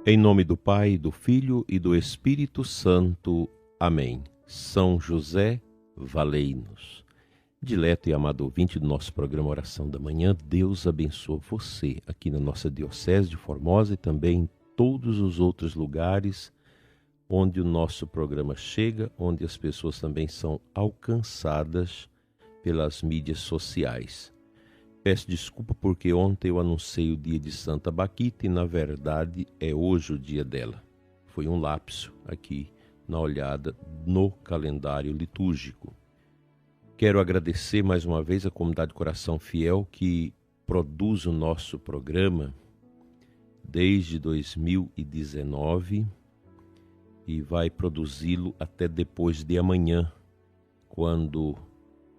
Em nome do Pai, do Filho e do Espírito Santo. Amém. São José, valei-nos. Dileto e amado ouvinte do nosso programa Oração da Manhã, Deus abençoe você aqui na nossa Diocese de Formosa e também em todos os outros lugares onde o nosso programa chega, onde as pessoas também são alcançadas pelas mídias sociais. Peço desculpa porque ontem eu anunciei o dia de Santa Baquita e na verdade é hoje o dia dela. Foi um lapso aqui na olhada no calendário litúrgico. Quero agradecer mais uma vez a comunidade Coração Fiel que produz o nosso programa desde 2019 e vai produzi-lo até depois de amanhã, quando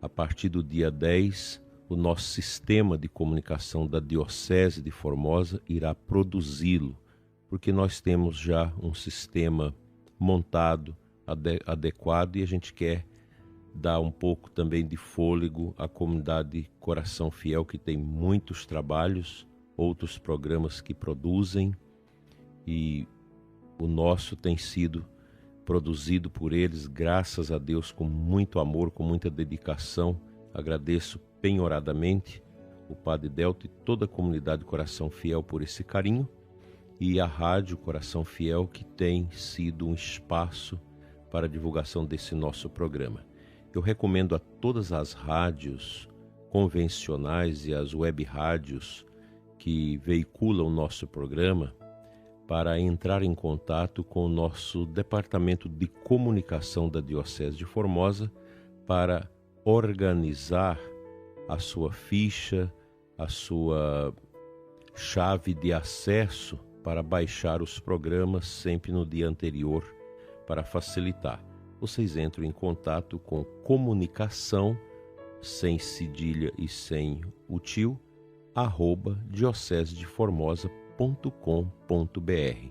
a partir do dia 10 o nosso sistema de comunicação da Diocese de Formosa irá produzi-lo, porque nós temos já um sistema montado, adequado, e a gente quer dar um pouco também de fôlego à comunidade Coração Fiel, que tem muitos trabalhos, outros programas que produzem, e o nosso tem sido produzido por eles, graças a Deus, com muito amor, com muita dedicação. Agradeço penhoradamente o Padre Delta e toda a comunidade Coração Fiel por esse carinho, e a Rádio Coração Fiel, que tem sido um espaço para a divulgação desse nosso programa. Eu recomendo a todas as rádios convencionais e as web rádios que veiculam o nosso programa para entrar em contato com o nosso Departamento de Comunicação da Diocese de Formosa para organizar a sua ficha, a sua chave de acesso para baixar os programas sempre no dia anterior para facilitar. Vocês entram em contato com comunicação, sem cedilha e sem o tio, @diocesedeformosa.com.br.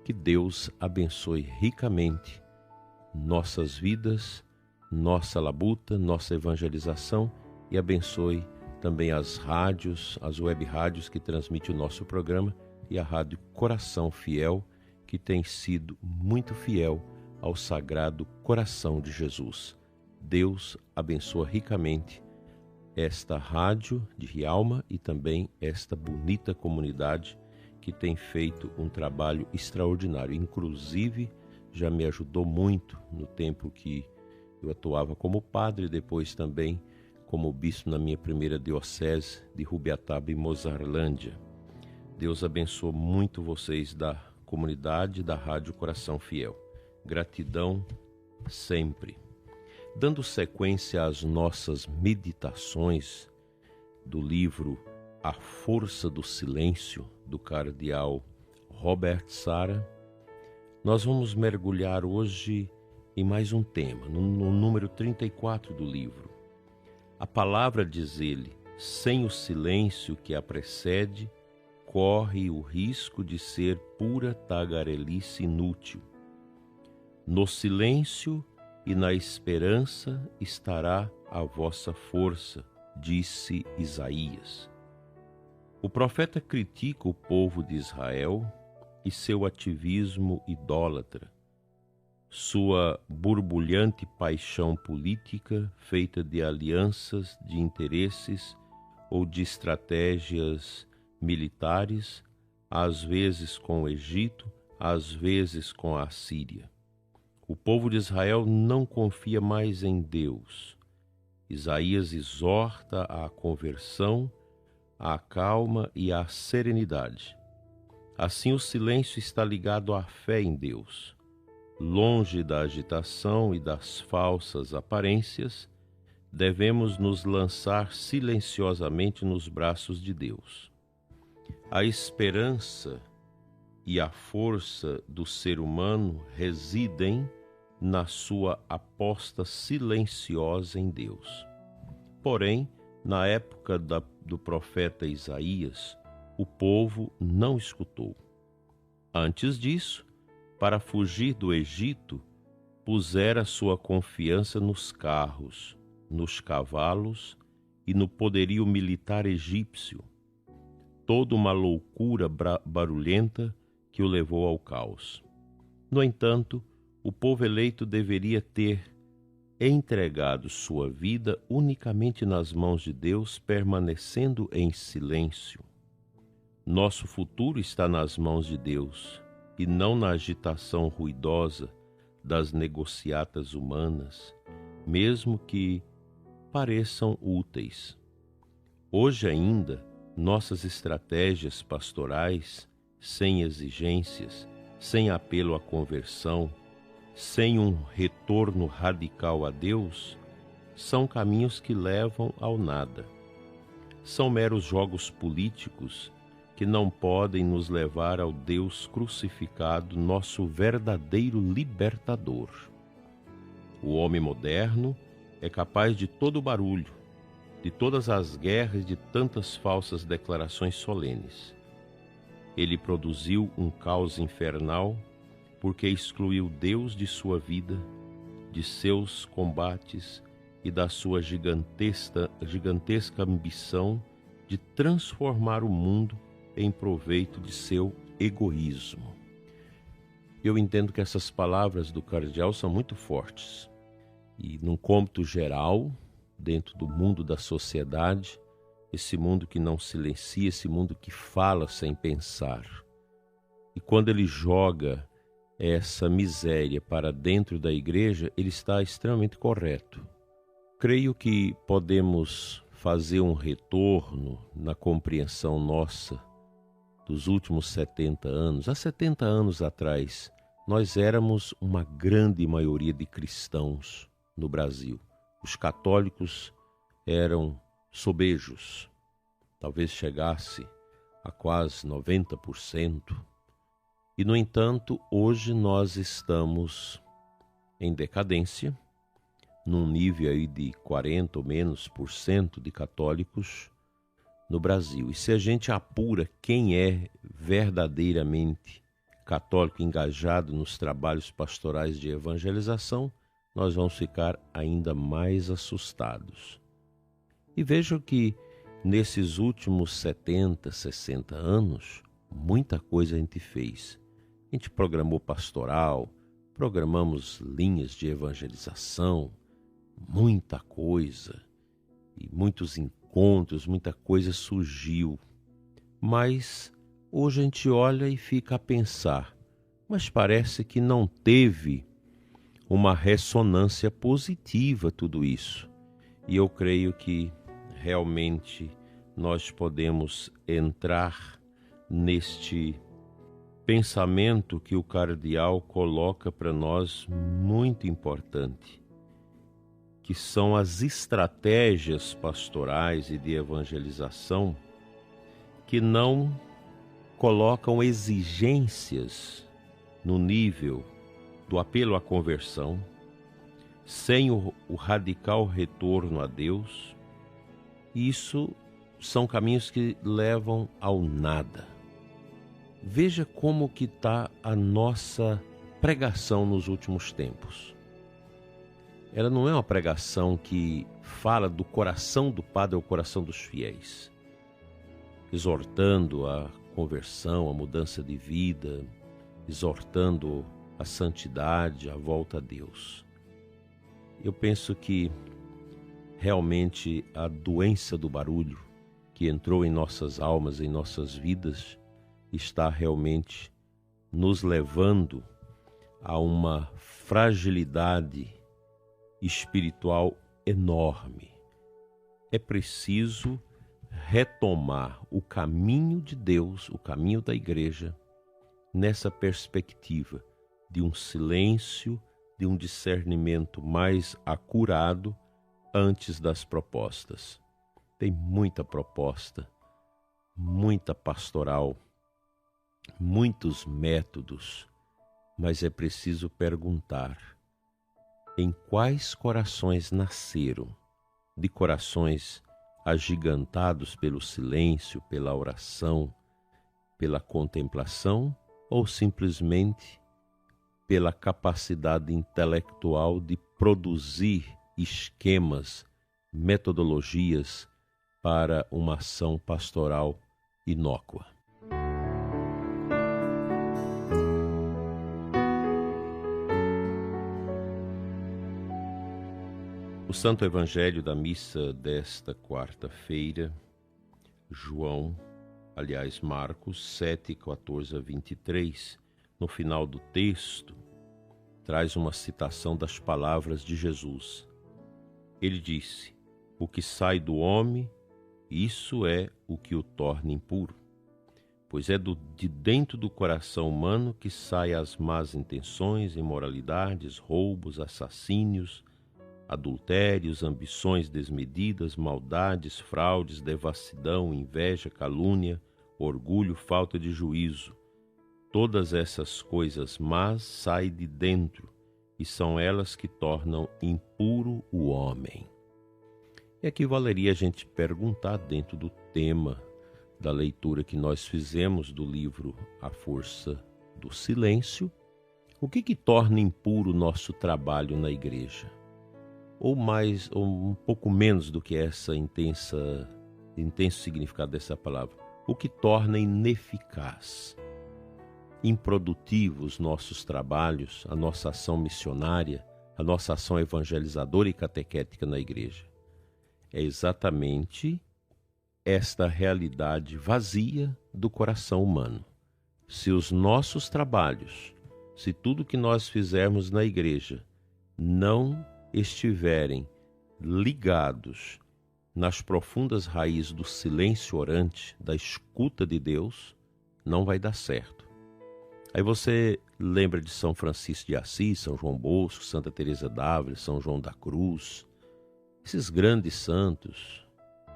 Que Deus abençoe ricamente nossas vidas, nossa labuta, nossa evangelização, e abençoe também as rádios, as web rádios que transmitem o nosso programa, e a Rádio Coração Fiel, que tem sido muito fiel ao Sagrado Coração de Jesus. Deus abençoa ricamente esta rádio de Rialma e também esta bonita comunidade que tem feito um trabalho extraordinário. Inclusive, já me ajudou muito no tempo que eu atuava como padre, depois também como bispo na minha primeira diocese de Rubiataba e Mozarlândia. Deus abençoe muito vocês da comunidade da Rádio Coração Fiel. Gratidão sempre. Dando sequência às nossas meditações do livro A Força do Silêncio, do cardeal Robert Sarah, nós vamos mergulhar hoje em mais um tema, no número 34 do livro. A palavra, diz ele, sem o silêncio que a precede, corre o risco de ser pura tagarelice inútil. No silêncio e na esperança estará a vossa força, disse Isaías. O profeta critica o povo de Israel e seu ativismo idólatra, sua borbulhante paixão política feita de alianças de interesses ou de estratégias militares, às vezes com o Egito, às vezes com a Assíria. O povo de Israel não confia mais em Deus. Isaías exorta à conversão, à calma e à serenidade. Assim, o silêncio está ligado à fé em Deus. Longe da agitação e das falsas aparências, devemos nos lançar silenciosamente nos braços de Deus. A esperança e a força do ser humano residem na sua aposta silenciosa em Deus. Porém, na época do profeta Isaías, o povo não escutou. Antes disso, para fugir do Egito, pusera sua confiança nos carros, nos cavalos e no poderio militar egípcio. Toda uma loucura barulhenta que o levou ao caos. No entanto, o povo eleito deveria ter entregado sua vida unicamente nas mãos de Deus, permanecendo em silêncio. Nosso futuro está nas mãos de Deus e não na agitação ruidosa das negociatas humanas, mesmo que pareçam úteis. Hoje ainda, nossas estratégias pastorais, sem exigências, sem apelo à conversão, sem um retorno radical a Deus, são caminhos que levam ao nada. São meros jogos políticos que não podem nos levar ao Deus crucificado, nosso verdadeiro libertador. O homem moderno é capaz de todo o barulho, de todas as guerras e de tantas falsas declarações solenes. Ele produziu um caos infernal porque excluiu Deus de sua vida, de seus combates e da sua gigantesca ambição de transformar o mundo em proveito de seu egoísmo. Eu entendo que essas palavras do cardeal são muito fortes e, num cômputo geral, dentro do mundo da sociedade, esse mundo que não silencia, esse mundo que fala sem pensar. E quando ele joga essa miséria para dentro da igreja, ele está extremamente correto. Creio que podemos fazer um retorno na compreensão nossa dos últimos 70 anos. Há 70 anos atrás, nós éramos uma grande maioria de cristãos no Brasil. Os católicos eram sobejos, talvez chegasse a quase 90%. E, no entanto, hoje nós estamos em decadência, num nível aí de 40% ou menos por cento de católicos no Brasil. E se a gente apura quem é verdadeiramente católico engajado nos trabalhos pastorais de evangelização, nós vamos ficar ainda mais assustados. E vejam que nesses últimos 70, 60 anos, muita coisa a gente fez. A gente programou pastoral, programamos linhas de evangelização, muita coisa, e muitos encontros, muita coisa surgiu. Mas hoje a gente olha e fica a pensar, mas parece que não teve uma ressonância positiva tudo isso. E eu creio que realmente nós podemos entrar neste pensamento que o cardeal coloca para nós muito importante, que são as estratégias pastorais e de evangelização que não colocam exigências no nível do apelo à conversão, sem o radical retorno a Deus. Isso são caminhos que levam ao nada. Veja como que está a nossa pregação nos últimos tempos. Ela não é uma pregação que fala do coração do padre ao coração dos fiéis, exortando a conversão, a mudança de vida, exortando a santidade, a volta a Deus. Eu penso que realmente a doença do barulho que entrou em nossas almas, em nossas vidas, está realmente nos levando a uma fragilidade espiritual enorme. É preciso retomar o caminho de Deus, o caminho da igreja, nessa perspectiva de um silêncio, de um discernimento mais acurado antes das propostas. Tem muita proposta, muita pastoral, muitos métodos, mas é preciso perguntar: em quais corações nasceram? De corações agigantados pelo silêncio, pela oração, pela contemplação, ou simplesmente pela capacidade intelectual de produzir esquemas, metodologias para uma ação pastoral inócua? O Santo Evangelho da missa desta quarta-feira, Marcos 7, 14 a 23, no final do texto, traz uma citação das palavras de Jesus. Ele disse: "O que sai do homem, isso é o que o torna impuro, pois é de dentro do coração humano que saem as más intenções, imoralidades, roubos, assassínios, adultérios, ambições desmedidas, maldades, fraudes, devassidão, inveja, calúnia, orgulho, falta de juízo. Todas essas coisas más saem de dentro, e são elas que tornam impuro o homem." E aqui valeria a gente perguntar, dentro do tema da leitura que nós fizemos do livro A Força do Silêncio, o que torna impuro o nosso trabalho na igreja? Ou um pouco menos do que essa intenso significado dessa palavra. O que torna ineficaz, improdutivo os nossos trabalhos, a nossa ação missionária, a nossa ação evangelizadora e catequética na igreja? É exatamente esta realidade vazia do coração humano. Se os nossos trabalhos, se tudo que nós fizermos na igreja não estiverem ligados nas profundas raízes do silêncio orante, da escuta de Deus, não vai dar certo. Aí você lembra de São Francisco de Assis, São João Bosco, Santa Teresa d'Ávila, São João da Cruz, esses grandes santos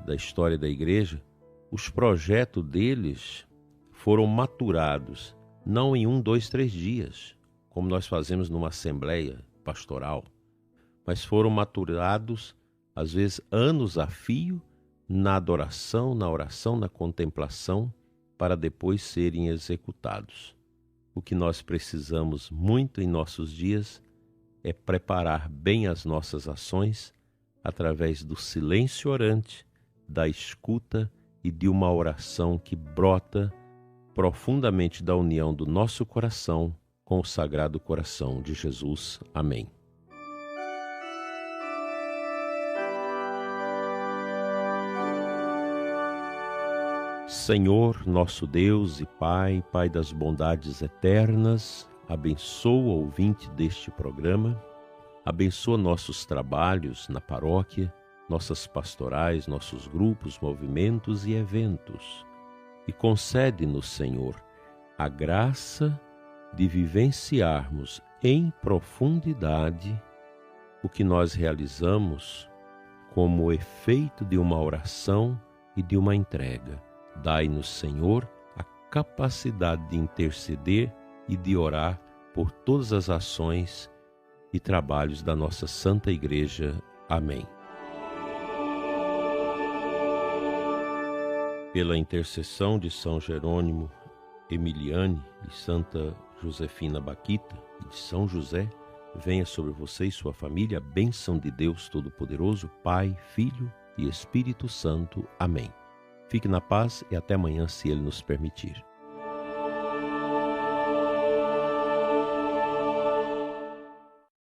da história da igreja. Os projetos deles foram maturados, não em 1, 2, 3 dias, como nós fazemos numa assembleia pastoral, mas foram maturados, às vezes, anos a fio, na adoração, na oração, na contemplação, para depois serem executados. O que nós precisamos muito em nossos dias é preparar bem as nossas ações através do silêncio orante, da escuta e de uma oração que brota profundamente da união do nosso coração com o Sagrado Coração de Jesus. Amém. Senhor, nosso Deus e Pai, Pai das bondades eternas, abençoa o ouvinte deste programa, abençoa nossos trabalhos na paróquia, nossas pastorais, nossos grupos, movimentos e eventos, e concede-nos, Senhor, a graça de vivenciarmos em profundidade o que nós realizamos como efeito de uma oração e de uma entrega. Dai-nos, Senhor, a capacidade de interceder e de orar por todas as ações e trabalhos da nossa Santa Igreja. Amém. Pela intercessão de São Jerônimo Emiliani e Santa Josefina Baquita e de São José, venha sobre você e sua família a bênção de Deus Todo-Poderoso, Pai, Filho e Espírito Santo. Amém. Fique na paz e até amanhã, se Ele nos permitir.